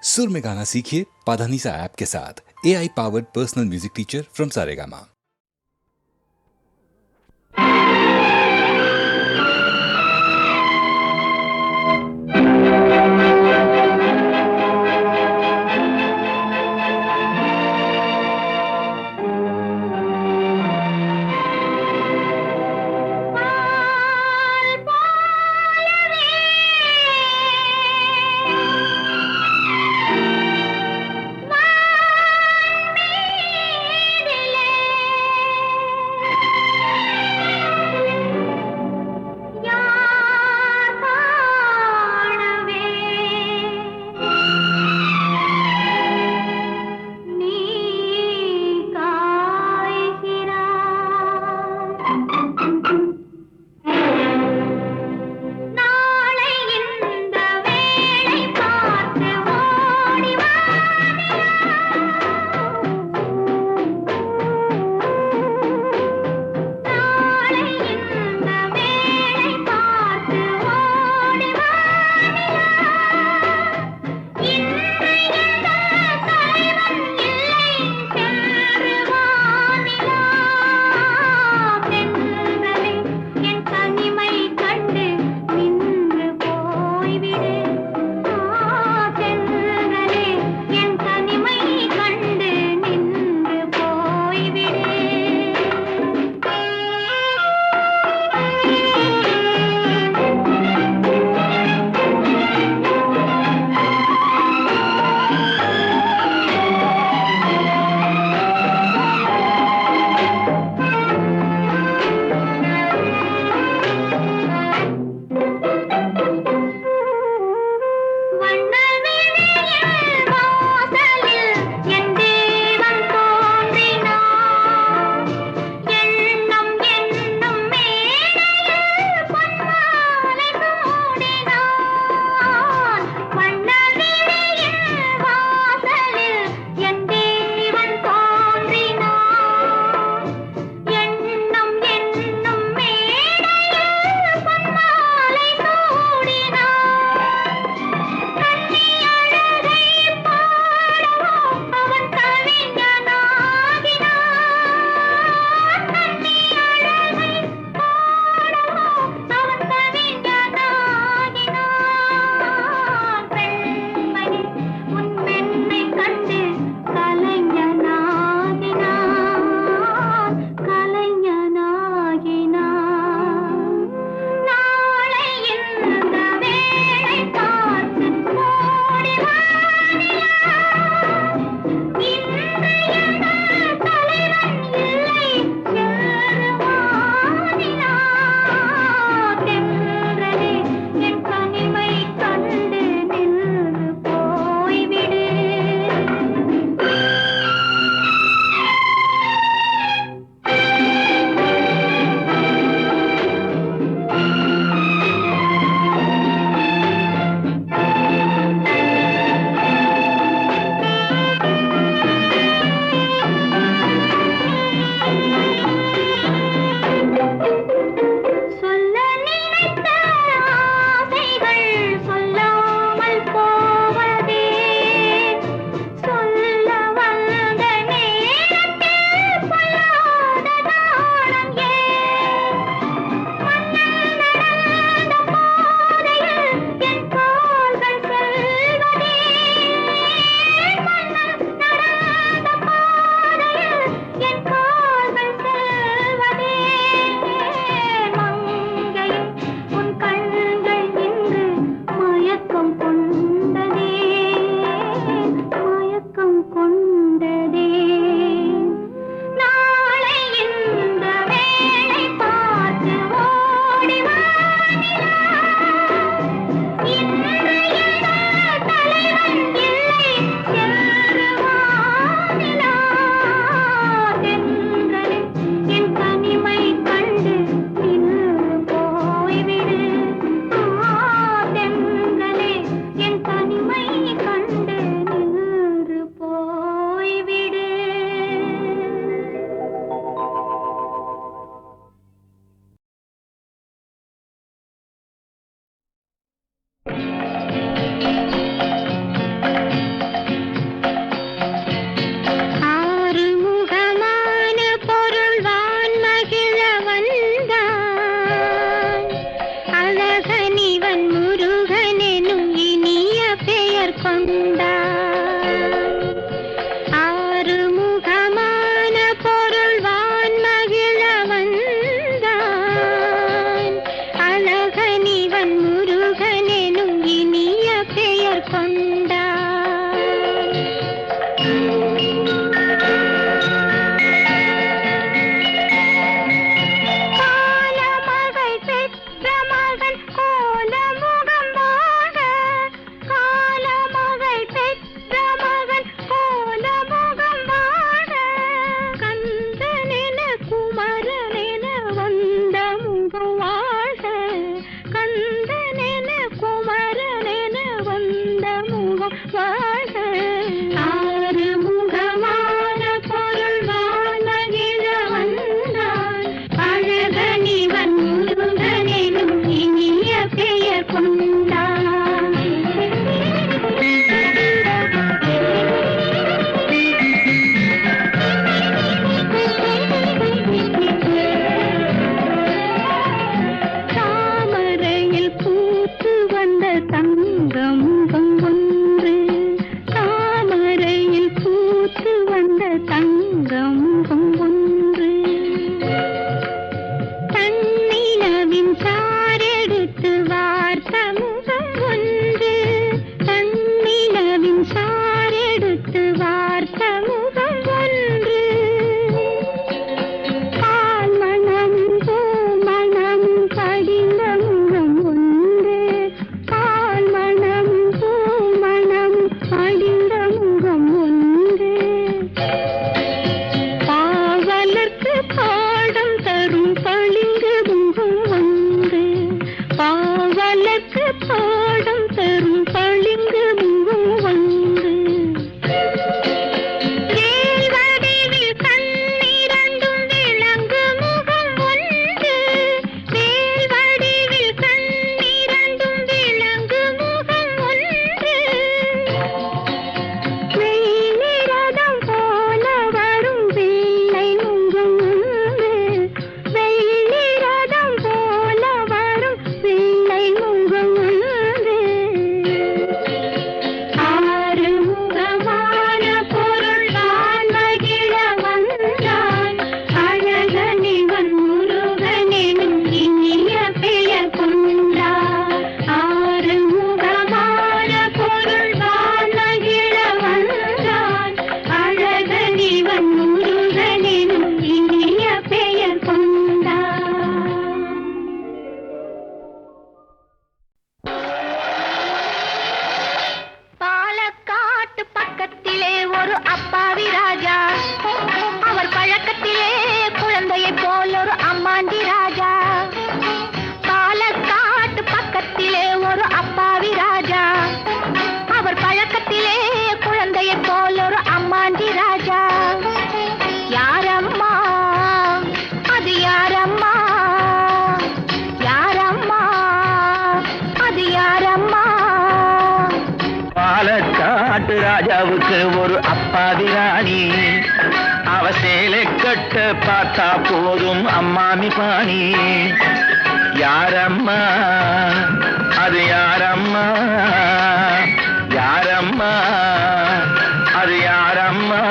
सुर में गाना सीखिए पाधानीसा ऐप के साथ। AI powered personal music teacher from Saregama. பாலக்காட்டு ராஜாவுக்கு ஒரு அப்பாவி ராணி, அவ சேலை கட்ட பார்த்தா போதும் அம்மாமி பாணி. யாரம்மா அது யாரம்மா, யாரம்மா அது யாரம்மா?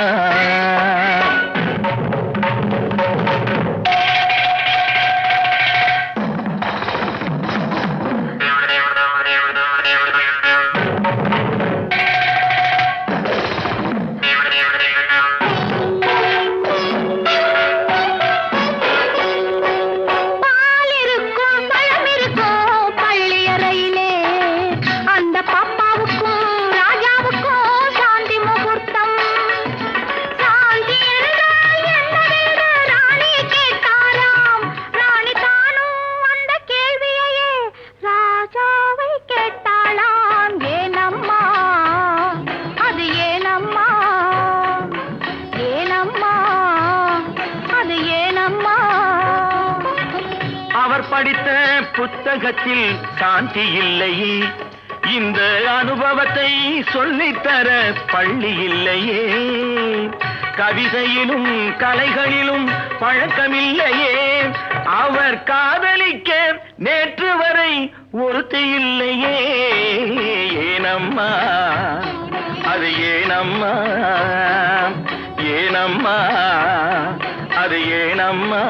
படித்த புத்தகத்தில் சாந்தி இல்லையே, இந்த அனுபவத்தை சொல்லித்தர பள்ளி இல்லையே. கவிதையிலும் கலைகளிலும் பழக்கமில்லையே, அவர் காதலிக்க நேற்று வரை ஒருத்தி இல்லையே. ஏனம்மா அது ஏனம்மா ஏனம்மா அது ஏனம்மா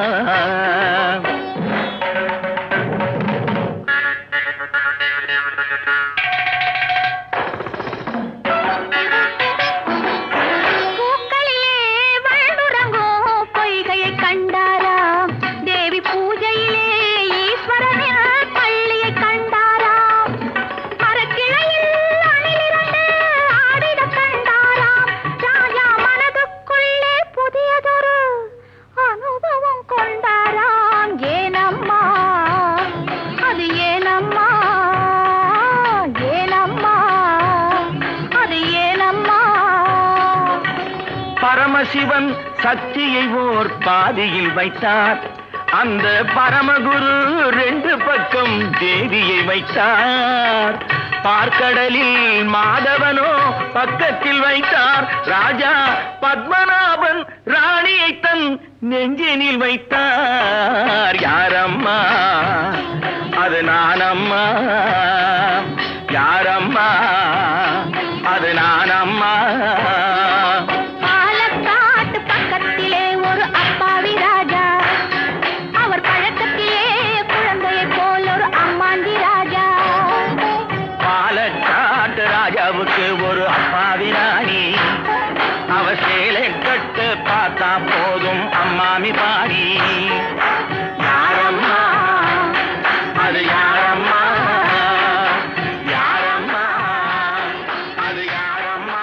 பரமசிவன் சக்தியை ஓர் பாதியில் வைத்தார். அந்த பரமகுரு ரெண்டு பக்கம் தேவியை வைத்தார். பார்க்கடலில் மாதவனோ பக்கத்தில் வைத்தார். ராஜா பத்மநாபன் ராணியை தன் நெஞ்சினில் வைத்தார். யாரம்மா அது நானம்மா யாரம்மா அது நானம்மா ராஜாவுக்கு ஒரு அப்பாவி ராணி. அவ சேலை கட்டு பார்த்தா போதும் அம்மாமி பாடி. யாரம்மா அது யாரம்மா யாரம்மா அது யாரம்மா.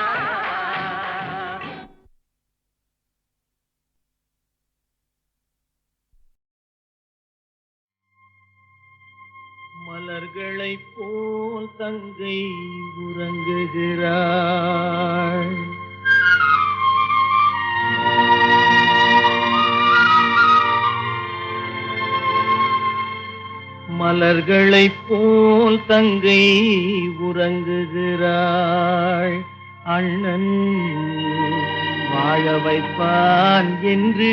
மலர்களைப் போல் தங்கை உறங்குகிறாள். மலர்களைப் போல் தங்கை உறங்குகிறாள். அண்ணன் வாழ வைப்பான் என்று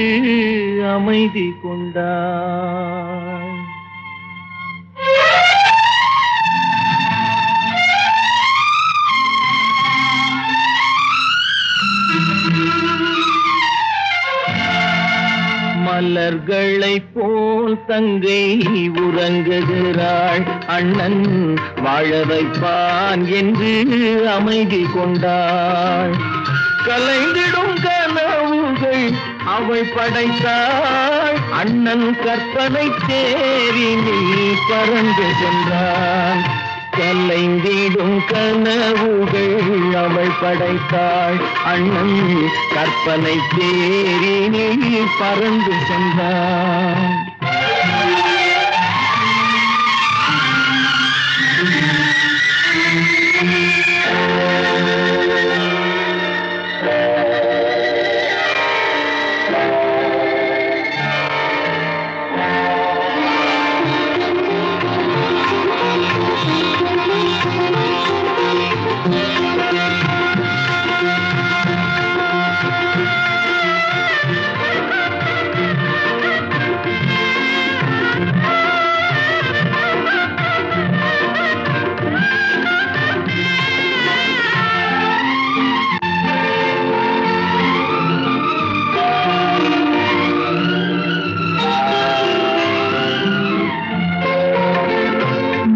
அமைதி கொண்டாள். மலர்களைப் போல் தங்கை உறங்குகிறாள். அண்ணன் வாழ வைப்பான் என்று அமைதி கொண்டாள். கலைந்திடும் கனவுகள் அவள் படைத்தாள். அண்ணன் கற்பனை தேரினில் பறந்து சென்றான். கலைந்திடும் கனவுகள் அவள் படைத்தாள். அண்ணன் கற்பனை தேரினில் பறந்து சென்றான்.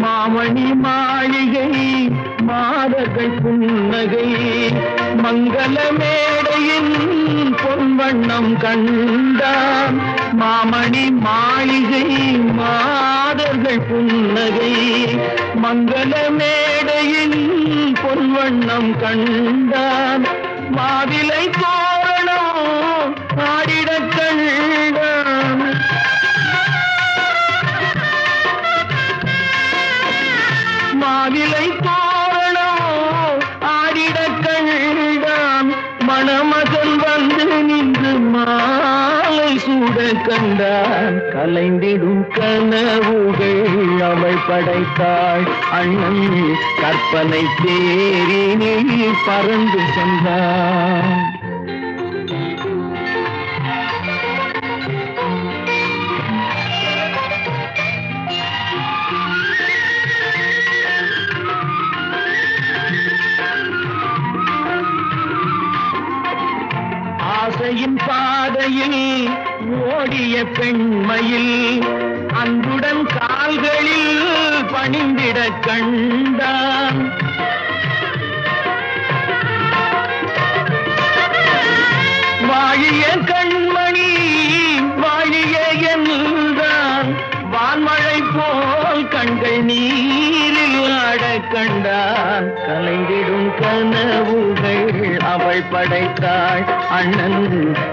மாமணி மாளிகை மாதர்கள் புன்னகை மங்கள மேடையின் பொன்வண்ணம் கண்டான். மாமணி மாளிகை மாதர்கள் புன்னகை மங்கள மேடையின் பொன்வண்ணம் கண்டான். மாவிலை தோரணம் ஆடிடக் கண்டான். மாவிலை தோரணம் ஆடிடக் கண்டான். மணமகன் வந்து நின்று மாலை சூட கண்டான். கலைந்திடும் கனவுகள் அவள் படைத்தாள். அண்ணன் கற்பனை தேரினில் பறந்து சென்றான். ஆசையின் பாதையில் ஓடிய பெண்மையில் அன்புடன் கால்களில் பணிந்திட கண்டான். வாழிய கண்மணி வாழிய என்றான். வான்மழை போல் கண்கள் நீரில் ஆட கண்டான். கலைந்திடும் கனவுகள் அவள் படைத்தாள். அண்ணன்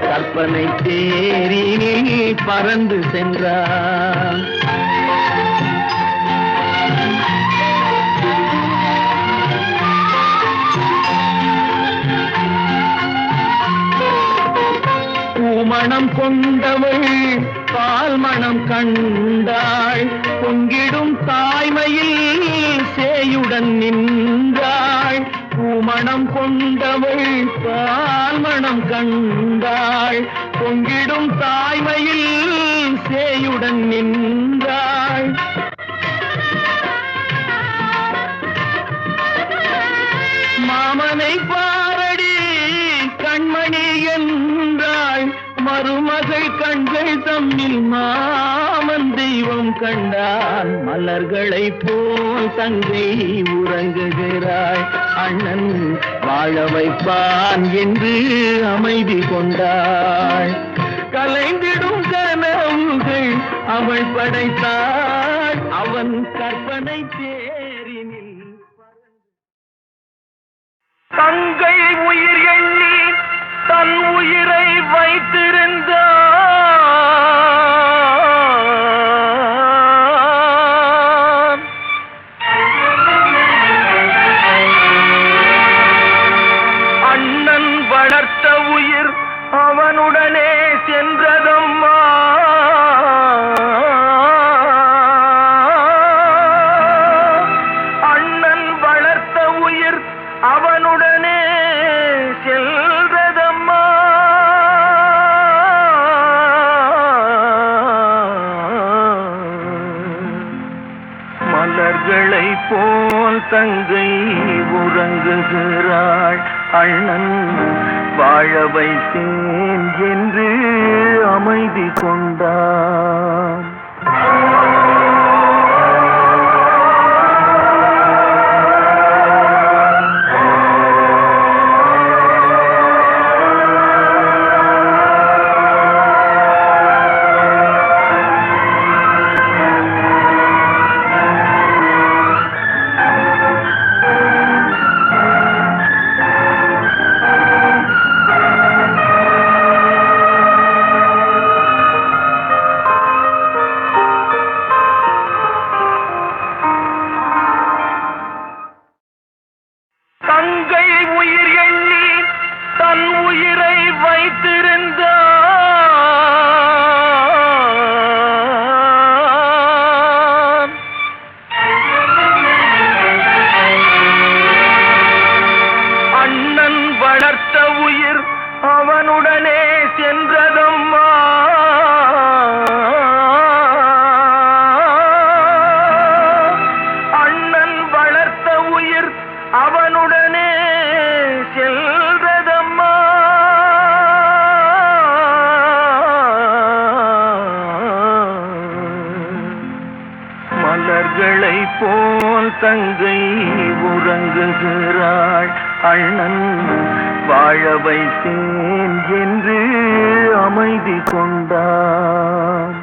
கற்பனை தேரினில் பறந்து சென்றான். மனம் கொண்டவள் பால் மனம் கண்டாள். பொங்கிடும் தாய்மையில் சேயுடன் நின்றாள். பூமணம் கொண்டவள் பால் மனம் கண்டாள். பொங்கிடும் தாய்மையில் சேயுடன் நின்றாள். மாமனை பாரடி கண்மணி என்றாள். மருமகள் கண்கள் தம்மில் மாமன் தெய்வம் கண்டான். மலர்களை போல் தங்கை உறங்குகிறாள். அண்ணன் வாழ வைப்பான் என்று அமைதி கொண்டாள். கலைந்திடும் கனவுகள் அவள் படைத்தாள். அவன் கற்பனை தேரினில் தங்கை உயிர் எண்ணி தன் உயிரை வைத்திருந்தான். அண்ணன் வளர்த்த உயிர் அவனுடனே சென்றதம்மா. அண்ணன் வளர்த்த உயிர் அவனுடனே செல்றதம்மா. மலர்களை போல் தங்கை உறங்குகிறாள். அண்ணன் வாழ வைத்தேன் என்று அமைதி கொண்டான். தங்கை உயிர் எண்ணி தன் உயிரை வைத்திருந்தான். அண்ணன் வளர்த்த உயிர் அவனுடனே சென்றதம்மா. அண்ணன் வளர்த்த உயிர் அவனுடனே செல்றதம்மா. மலர்களை போல் தங்கை உறங்குகிறாள். அண்ணன் வாழ வைத்தேன் என்று அமைதி கொண்டான்.